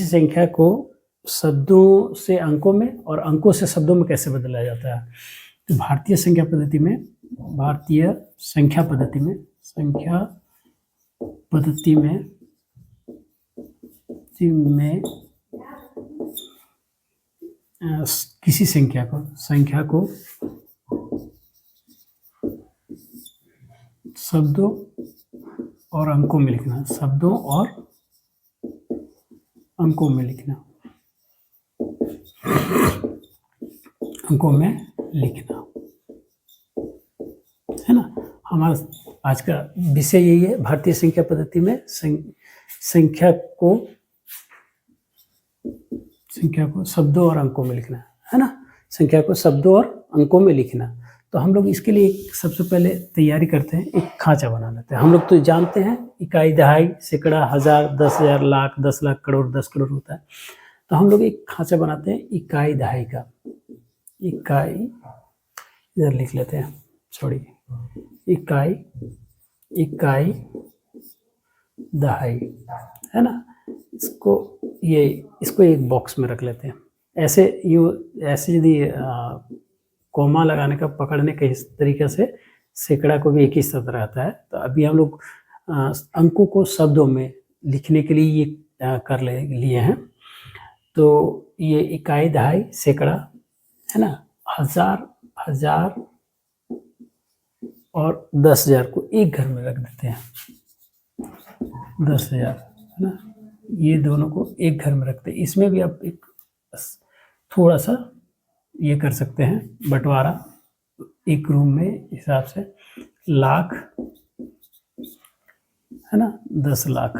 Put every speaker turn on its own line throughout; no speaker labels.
किसी संख्या को शब्दों से अंकों में और अंकों से शब्दों में कैसे बदला जाता है। तो भारतीय संख्या पद्धति में किसी संख्या को शब्दों और अंकों में लिखना, है ना। हमारा आज का विषय यही है, भारतीय संख्या पद्धति में संख्या को शब्दों और अंकों में लिखना, है ना। संख्या को शब्दों और अंकों में लिखना। तो हम लोग इसके लिए सबसे पहले तैयारी करते हैं, एक खांचा बना लेते हैं। हम लोग तो जानते हैं इकाई, दहाई, सैकड़ा, हजार, 10,000, लाख, 10 लाख, करोड़, 10 करोड़ होता है। तो हम लोग एक खांचा बनाते हैं इकाई दहाई का। इकाई इधर लिख लेते हैं, सॉरी, इकाई दहाई, है ना। इसको एक बॉक्स में रख लेते हैं। ऐसे यदि कोमा लगाने का, पकड़ने के इस तरीके से सैकड़ा को भी एक ही साथ रहता है। तो अभी हम लोग अंकों को शब्दों में लिखने के लिए ये कर लिए हैं। तो ये इकाई, दहाई, सैकड़ा, है ना, हजार और 10,000 को एक घर में रख देते हैं। 10,000, है ना, ये दोनों को एक घर में रखते हैं। इसमें भी आप एक थोड़ा सा ये कर सकते हैं बंटवारा, एक रूम में हिसाब से। लाख, है ना, 10 लाख,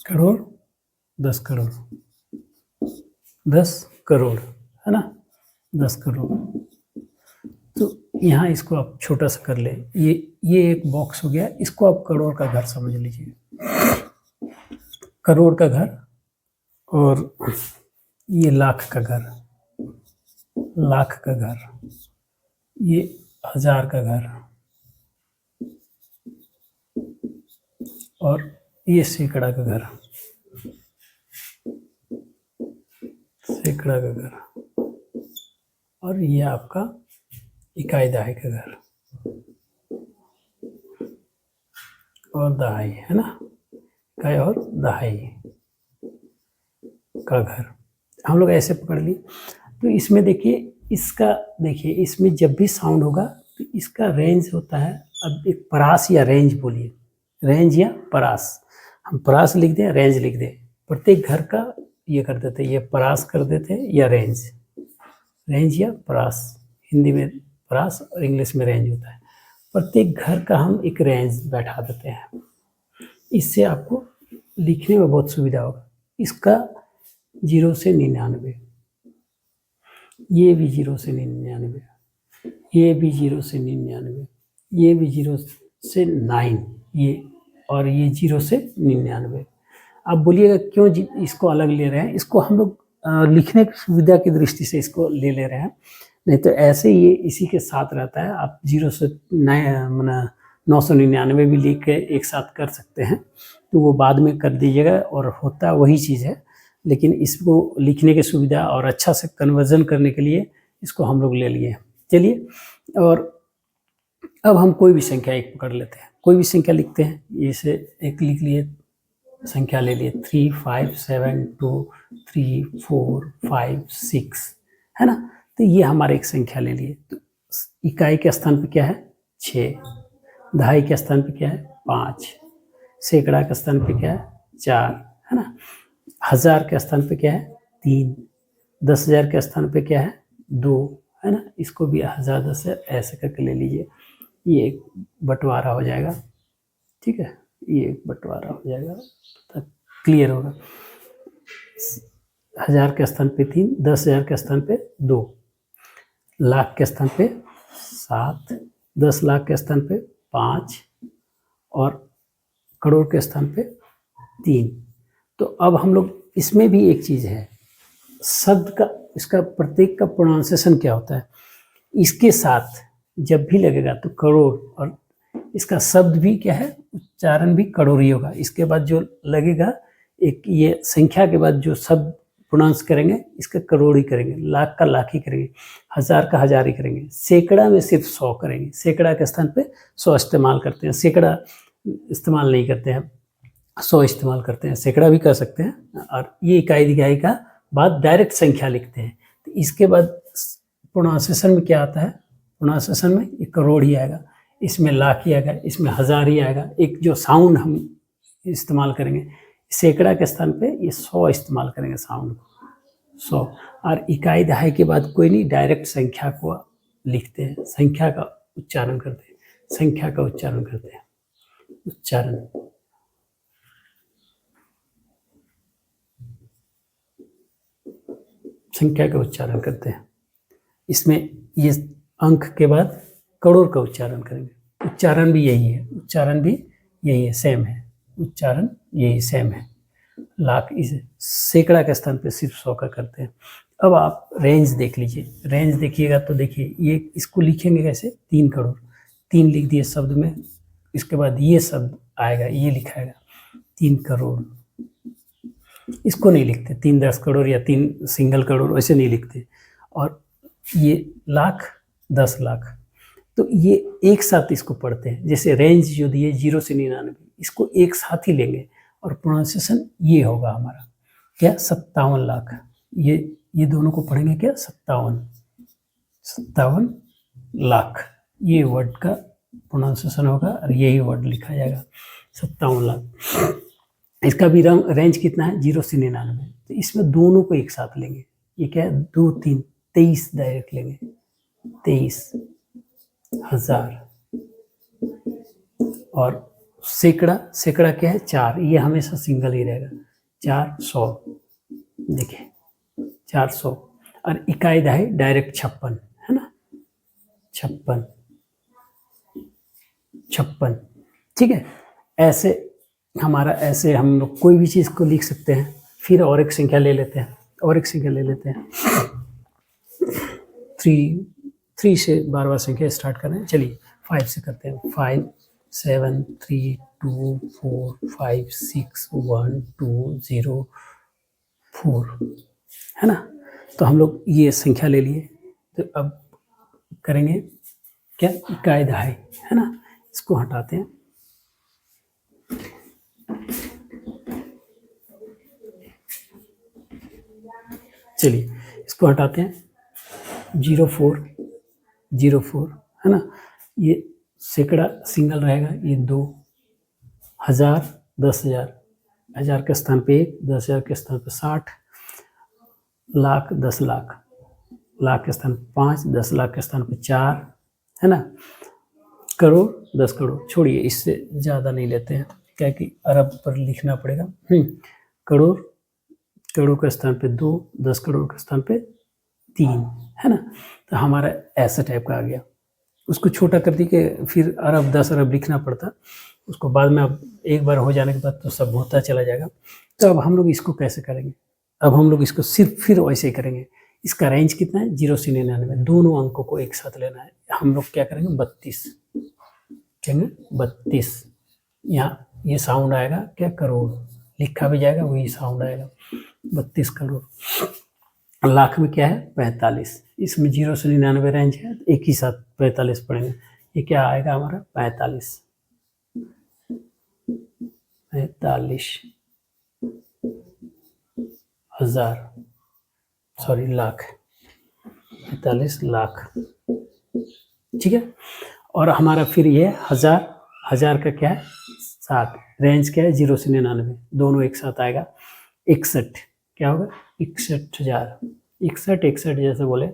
करोड़, 10 करोड़, 10 करोड़, है ना, 10 करोड़। तो यहाँ इसको आप छोटा सा कर ले। ये एक बॉक्स हो गया, इसको आप करोड़ का घर समझ लीजिए, करोड़ का घर। और ये लाख का घर, ये हजार का घर, और ये सैकड़ा का घर, और ये आपका इकाई दहाई का घर और दहाई, है ना, इकाई और दहाई का घर। हम लोग ऐसे पकड़ लिए। तो इसमें देखिए, इसमें जब भी साउंड होगा तो इसका रेंज होता है। अब एक परास या रेंज बोलिए, रेंज या परास। हम परास लिख दें, रेंज लिख दें, प्रत्येक घर का ये कर देते, ये परास कर देते या रेंज या परास। हिंदी में परास और इंग्लिश में रेंज होता है। प्रत्येक घर का हम एक रेंज बैठा देते हैं। इससे आपको लिखने में बहुत सुविधा होगा। इसका 0 से 99, ये भी 0 से 99, ये भी 0 से 99, ये भी 0 से 9, ये, और ये 0 से 99। आप बोलिएगा क्यों इसको अलग ले रहे हैं? इसको हम लोग लिखने की सुविधा की दृष्टि से इसको ले रहे हैं, नहीं तो ऐसे ये इसी के साथ रहता है। आप 0 से 999 भी लिख के एक साथ कर सकते हैं, तो वो बाद में कर दीजिएगा और होता वही चीज़ है। लेकिन इसको लिखने की सुविधा और अच्छा से कन्वर्जन करने के लिए इसको हम लोग ले लिए। चलिए, और अब हम कोई भी संख्या एक पकड़ लेते हैं, कोई भी संख्या लिखते हैं। जैसे एक लिख लिए, संख्या ले लिए 3, 5, 7, 2, 3, 4, 5, 6, है ना। तो ये हमारे एक संख्या ले लिए। तो इकाई के स्थान पे क्या है? 6, दहाई के स्थान पे क्या है? 5, सैकड़ा के स्थान पे क्या है? 4, है ना। हजार के स्थान पे क्या है? 3, 10,000 के स्थान पे क्या है? 2, है ना। इसको भी 1000, 10,000 ऐसे करके ले लीजिए। ये एक बंटवारा हो जाएगा, ठीक है, ये एक बंटवारा हो जाएगा, तो क्लियर होगा। 1000 के स्थान पे 3, 10,000 के स्थान पे 2, लाख के स्थान पे 7, 10 लाख के स्थान पे 5, और करोड़ के स्थान पे 3। तो अब हम लोग, इसमें भी एक चीज़ है, शब्द का, इसका प्रत्येक का प्रोनाउंसिएशन क्या होता है। इसके साथ जब भी लगेगा तो करोड़ और इसका शब्द भी क्या है, उच्चारण भी करोड़ ही होगा। इसके बाद जो लगेगा एक, ये संख्या के बाद जो शब्द प्रोनाउंस करेंगे इसका करोड़ ही करेंगे, लाख का लाख ही करेंगे, हजार का हजार ही करेंगे, सैकड़ा में सिर्फ 100 करेंगे। सैकड़ा के स्थान पे 100 इस्तेमाल करते हैं, सैकड़ा इस्तेमाल नहीं करते हैं, 100 इस्तेमाल करते हैं। सैकड़ा भी कर सकते हैं। और ये इकाई दिखाई का बाद डायरेक्ट संख्या लिखते हैं। तो इसके बाद प्रोनाउंसिएशन में क्या आता है, प्रोनाउंसिएशन में एक करोड़ ही आएगा, इसमें लाख ही आएगा, इसमें हजार ही आएगा। एक जो साउंड हम इस्तेमाल करेंगे, सैकड़ा के स्थान पे ये 100 इस्तेमाल करेंगे साउंड को, 100। और इकाई दहाई के बाद कोई नहीं, डायरेक्ट संख्या को लिखते हैं, संख्या का उच्चारण करते हैं, संख्या का उच्चारण करते हैं, उच्चारण। संख्या का उच्चारण करते हैं। इसमें ये अंक के बाद करोड़ का उच्चारण करेंगे। उच्चारण भी यही है, उच्चारण भी यही है, सेम है, उच्चारण यही सेम है। लाख इस सैकड़ा के स्थान पे सिर्फ 100 का करते हैं। अब आप रेंज देख लीजिए, रेंज देखिएगा तो देखिए ये इसको लिखेंगे कैसे, 3 करोड़, 3 लिख दिए शब्द में, इसके बाद ये शब्द आएगा, ये लिखाएगा 3 करोड़। इसको नहीं लिखते 3 10 करोड़ या 3 सिंगल करोड़, वैसे नहीं लिखते। और ये लाख 10 लाख, तो ये एक साथ इसको पढ़ते हैं। जैसे रेंज जो दिए 0 से 99, इसको एक साथ ही लेंगे और प्रोनाउंसिएशन ये होगा हमारा क्या, 57 लाख। ये दोनों को पढ़ेंगे क्या, 57 लाख, ये वर्ड का प्रोनाउंसिएशन होगा और यही वर्ड लिखा जाएगा 57 लाख। इसका भी रेंज कितना है, 0 से 99। तो इसमें दोनों को एक साथ लेंगे, ये क्या है 2 3 23 डायरेक्ट लेंगे, 23,000। और सैकड़ा क्या है 4, ये हमेशा सिंगल ही रहेगा, 400। देखिए 400। और इकाई दहाई डायरेक्ट 56 है ना, 56। ठीक है, ऐसे हमारा, ऐसे हम लोग कोई भी चीज़ को लिख सकते हैं। फिर और एक संख्या ले लेते हैं, और एक संख्या ले लेते हैं। 3 से बार संख्या स्टार्ट कर रहे हैं। चलिए 5 से करते हैं। 5 7 3 2 4 5 6 1 2 0 4 है ना। तो हम लोग ये संख्या ले लिए। तो अब करेंगे क्या, इकाई दहाई है ना, इसको हटाते हैं। चलिए इसको हटाते हैं। 04 है ना, ये सैकड़ा सिंगल रहेगा, ये 2, 1000 10,000, 1000 के स्थान पे 1, 10,000 के स्थान पे 60, लाख 10 लाख, लाख के स्थान पे 5, 10 लाख के स्थान पे 4 है ना। करोड़ 10 करोड़, छोड़िए इससे ज़्यादा नहीं लेते हैं, क्या कि अरब पर लिखना पड़ेगा। करोड़ के स्थान पे 2, 10 करोड़ के स्थान पे 3 है ना। तो हमारा ऐसा टाइप का आ गया। उसको छोटा कर दी कि फिर अरब 10 अरब लिखना पड़ता, उसको बाद में अब एक बार हो जाने के बाद तो सब होता चला जाएगा। तो अब हम लोग इसको कैसे करेंगे, अब हम लोग इसको सिर्फ फिर वैसे ही करेंगे। इसका रेंज कितना है, 0 से 99, दोनों अंकों को एक साथ लेना है। हम लोग क्या करेंगे, 32 कहेंगे, 32। यहाँ ये साउंड आएगा क्या, करोड़, लिखा भी जाएगा वही साउंड आएगा, 32 करोड़। लाख में क्या है 45, इसमें 0 से 99 रेंज है, एक ही साथ 45 पढ़ेंगे। ये क्या आएगा हमारा 45 हजार, सॉरी लाख, 45 लाख। ठीक है। और हमारा फिर ये हजार का क्या है 60, रेंज क्या है 0 से 99, दोनों एक साथ आएगा। 61 क्या होगा, 61,000, 61 जैसे बोले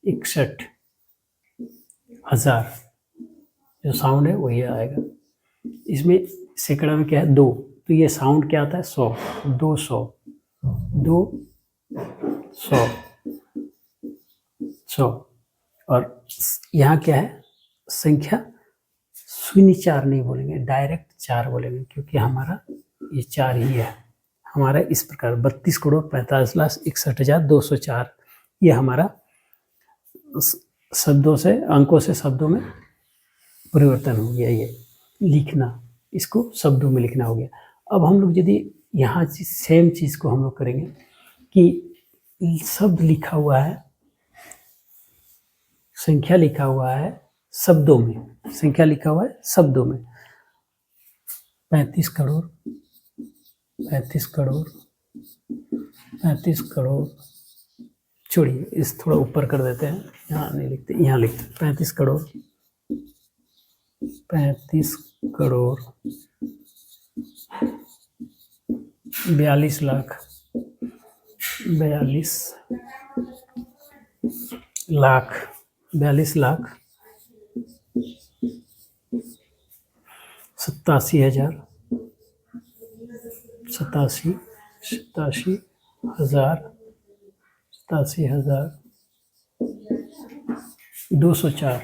61,000, जो साउंड है वही आएगा। इसमें सैकड़ा में क्या है 2, तो ये साउंड क्या आता है 100, 200, 100। और यहाँ क्या है संख्या, 0 नहीं बोलेंगे, डायरेक्ट 4 बोलेंगे, क्योंकि हमारा ये 4 ही है। हमारा इस प्रकार 32,45,61,204, ये हमारा शब्दों से, अंकों से शब्दों में परिवर्तन हो गया ये। लिखना, इसको शब्दों में लिखना हो गया। अब हम लोग यदि यहाँ सेम चीज़ को हम लोग करेंगे कि शब्द लिखा हुआ है, संख्या लिखा हुआ है शब्दों में, संख्या लिखा हुआ है शब्दों में 35 करोड़, 35 करोड़, 35 करोड़, छोड़िए इस थोड़ा ऊपर कर देते हैं, यहाँ नहीं लिखते, यहाँ लिखते 35 करोड़, 35 करोड़ 42 लाख, 42 लाख, 42 लाख 87,000, 87,000, 204,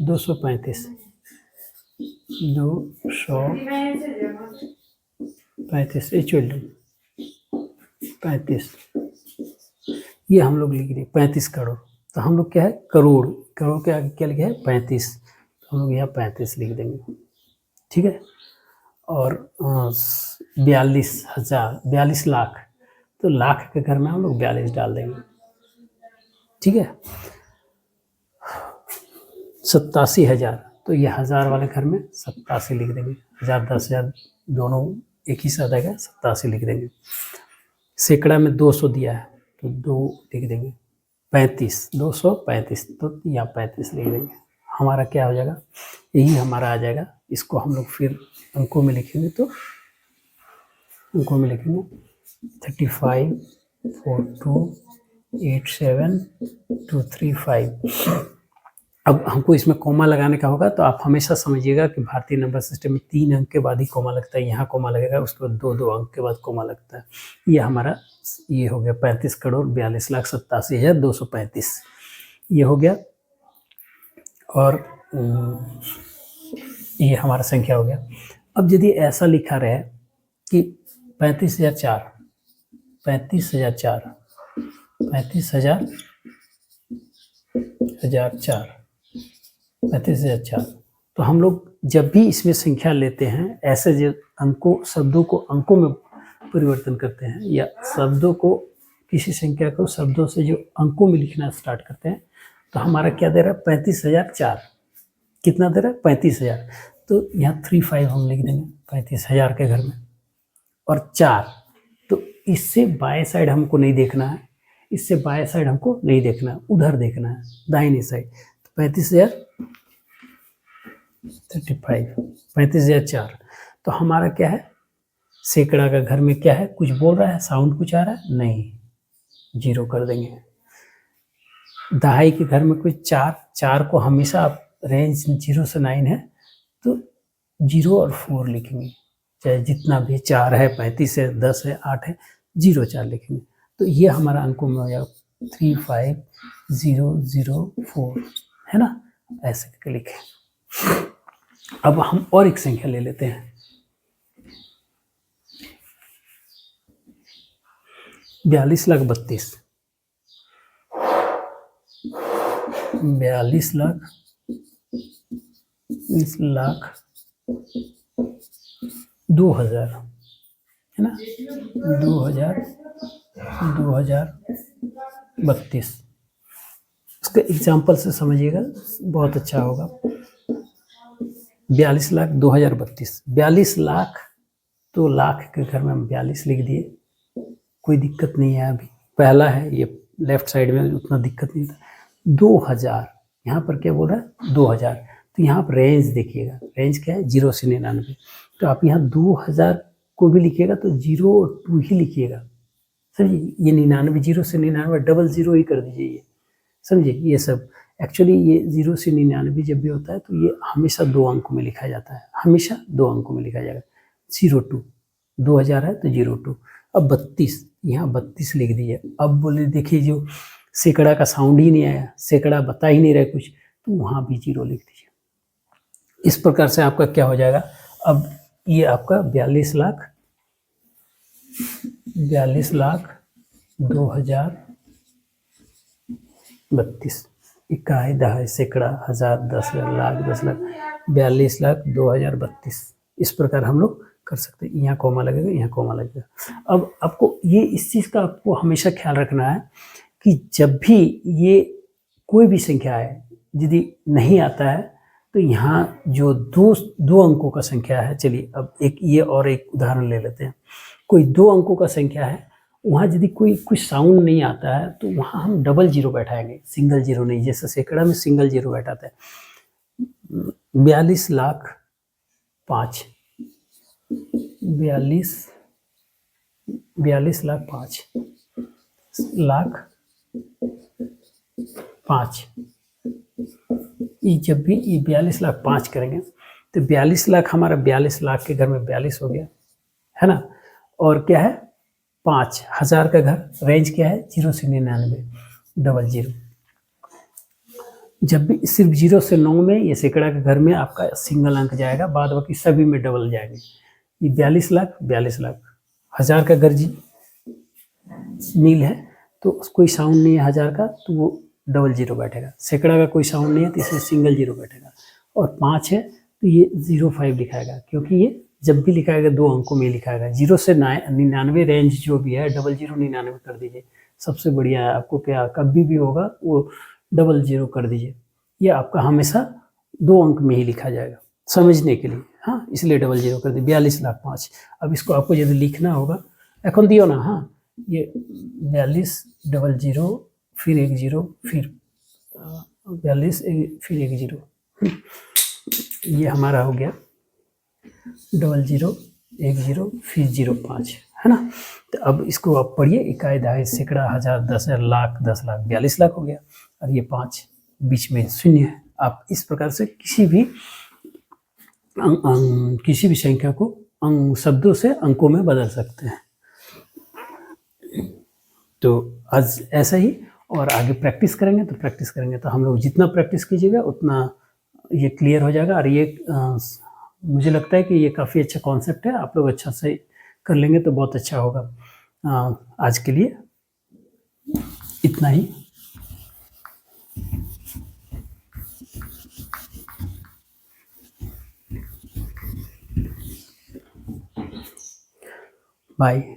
235, 235 इक्वल टू 35, ये हम लोग लिख रहे 35 करोड़। तो हम लोग क्या है, करोड़, करोड़ के आगे क्या लिखे है 35, तो हम लोग यहाँ 35 लिख देंगे, ठीक है। और 42,000, 42 लाख, तो लाख के घर में हम लोग 42 डाल देंगे, ठीक है। 87,000, तो ये 1000 वाले घर में 87 लिख देंगे, 1000 10,000 दोनों एक ही साथ आएगा, 87 लिख देंगे। सैकड़ा में 200 दिया है तो 2 लिख देंगे, 35, 235, तो यहाँ 35 लिख देंगे। हमारा क्या हो जाएगा, यही हमारा आ जाएगा। इसको हम लोग फिर अंकों में लिखेंगे, तो अंकों में लिखेंगे 35, 42, 87, 235। अब हमको इसमें कॉमा लगाने का होगा, तो आप हमेशा समझिएगा कि भारतीय नंबर सिस्टम में 3 अंक के बाद ही कॉमा लगता है, यहाँ कॉमा लगेगा, उसके बाद 2 अंक के बाद कॉमा लगता है। ये हमारा ये हो गया 35 करोड़ 42,87,235, ये हो गया। और ये हमारा संख्या हो गया। अब यदि ऐसा लिखा रहे कि 35,004, 35,004, 35,004, 35,004, तो हम लोग जब भी इसमें संख्या लेते हैं, ऐसे जो अंकों, शब्दों को अंकों में परिवर्तन करते हैं, या शब्दों को, किसी संख्या को शब्दों से जो अंकों में लिखना स्टार्ट करते हैं, तो हमारा क्या दे रहा है 35,004, कितना दे रहा है 35,000, तो यहाँ 35 हम लिख देंगे 35,000 के घर में। और 4, तो इससे बाएं साइड हमको नहीं देखना है, इससे बाएं साइड हमको नहीं देखना है, उधर देखना है दाहिनी साइड। तो 35,004, तो हमारा क्या है, सैकड़ा का घर में क्या है, कुछ बोल रहा है, साउंड कुछ आ रहा है नहीं, 0 कर देंगे। दहाई के घर में कुछ 4 को हमेशा आप रेंज 0 से 9 है, तो 0 और 4 लिखेंगे, चाहे जितना भी 4 है, 35 है, 10 है, 8 है, 0 4 लिखेंगे। तो ये हमारा अंकों में हो जाएगा 35,004, है ना, ऐसे करके लिखें। अब हम और एक संख्या ले लेते हैं, 42,32,42,32,32,000, है ना, 2032। इसके एग्जाम्पल से समझिएगा, बहुत अच्छा होगा। 42,02,032, 42 लाख, तो लाख के घर में हम 42 लिख दिए, कोई दिक्कत नहीं है। अभी पहला है, ये लेफ्ट साइड में उतना दिक्कत नहीं था। 2,000, यहाँ पर क्या बोल रहा है 2,000, तो यहाँ पर रेंज देखिएगा, रेंज क्या है 0 से 99, तो आप यहाँ 2,000 को भी लिखिएगा तो 0 और 2 ही लिखिएगा, समझिए। ये 99, 0 से 99 डबल 0 ही कर दीजिए, ये समझिए। ये सब एक्चुअली ये 0 से 99 जब भी होता है तो ये हमेशा 2 अंकों में लिखा जाता है, हमेशा 2 अंकों में लिखा जाएगा। 02, 2,000 है तो 02। अब 32, यहाँ 32 लिख दीजिए। अब बोले देखिए, जो सैकड़ा का साउंड ही नहीं आया, सैकड़ा बता ही नहीं रहा कुछ, तो वहाँ भी 0 लिख दीजिए। इस प्रकार से आपका क्या हो जाएगा, अब ये आपका 42,02,032, इकाई, दहाई, सैकड़ा, हजार, दस हजार, लाख, 10 लाख, 42 लाख 2032। इस प्रकार हम लोग कर सकते हैं। यहाँ कॉमा लगेगा, यहाँ कॉमा लगेगा। अब आपको ये इस चीज़ का आपको हमेशा ख्याल रखना है कि जब भी ये कोई भी संख्या है यदि नहीं आता है तो यहाँ जो दो अंकों का संख्या है, चलिए अब एक ये और एक उदाहरण ले लेते हैं। कोई 2 अंकों का संख्या है, वहाँ यदि कोई कुछ साउंड नहीं आता है तो वहाँ हम डबल जीरो बैठाएंगे, सिंगल जीरो नहीं। जैसे सैकड़ा में सिंगल जीरो बैठाते हैं। 42 लाख 5, 42 लाख 5 लाख 5। ये जब भी ये 42 लाख 5 करेंगे तो 42 लाख हमारा 42 लाख के घर में 42 हो गया, है ना। और क्या है 5000 का घर, रेंज क्या है 0 से 99, डबल जीरो। जब भी सिर्फ 0 से 9 में ये सैकड़ा के घर में आपका सिंगल अंक जाएगा, बाद बाकी सभी में डबल जाएंगे। ये 42 लाख 42 लाख, 1000 का घर जी नील है तो कोई साउंड नहीं है 1000 का तो वो डबल जीरो बैठेगा। सैकड़ा का कोई साउंड नहीं है तो इसमें सिंगल जीरो बैठेगा। और 5 है तो ये 05 लिखाएगा, क्योंकि ये जब भी लिखाएगा 2 अंकों में लिखाएगा। 0 से 99 रेंज जो भी है, डबल जीरो 99 कर दीजिए, सबसे बढ़िया है। आपको क्या कभी भी होगा वो डबल जीरो कर दीजिए, ये आपका हमेशा 2 अंक में ही लिखा जाएगा समझने के लिए। हाँ, इसलिए डबल जीरो कर दिए 42 लाख 5। अब इसको आपको यदि लिखना होगा এখন दियो ना। हाँ, ये 42 डबल जीरो फिर 1 जीरो फिर 42 फिर 1 जीरो, ये हमारा हो गया डबल जीरो 1 जीरो फिर 05, है ना। तो अब इसको आप पढ़िए, इकाई, दहाई, सैकड़ा, हजार, 10,000, लाख, 10 लाख, 42 लाख हो गया। और ये 5 बीच में शून्य है। आप इस प्रकार से किसी भी संख्या को शब्दों से अंकों में बदल सकते हैं। तो आज ऐसा ही, और आगे प्रैक्टिस करेंगे तो हम लोग जितना प्रैक्टिस कीजिएगा उतना ये क्लियर हो जाएगा। और ये मुझे लगता है कि ये काफ़ी अच्छा कॉन्सेप्ट है, आप लोग अच्छा से कर लेंगे तो बहुत अच्छा होगा। आज के लिए इतना ही। बाय।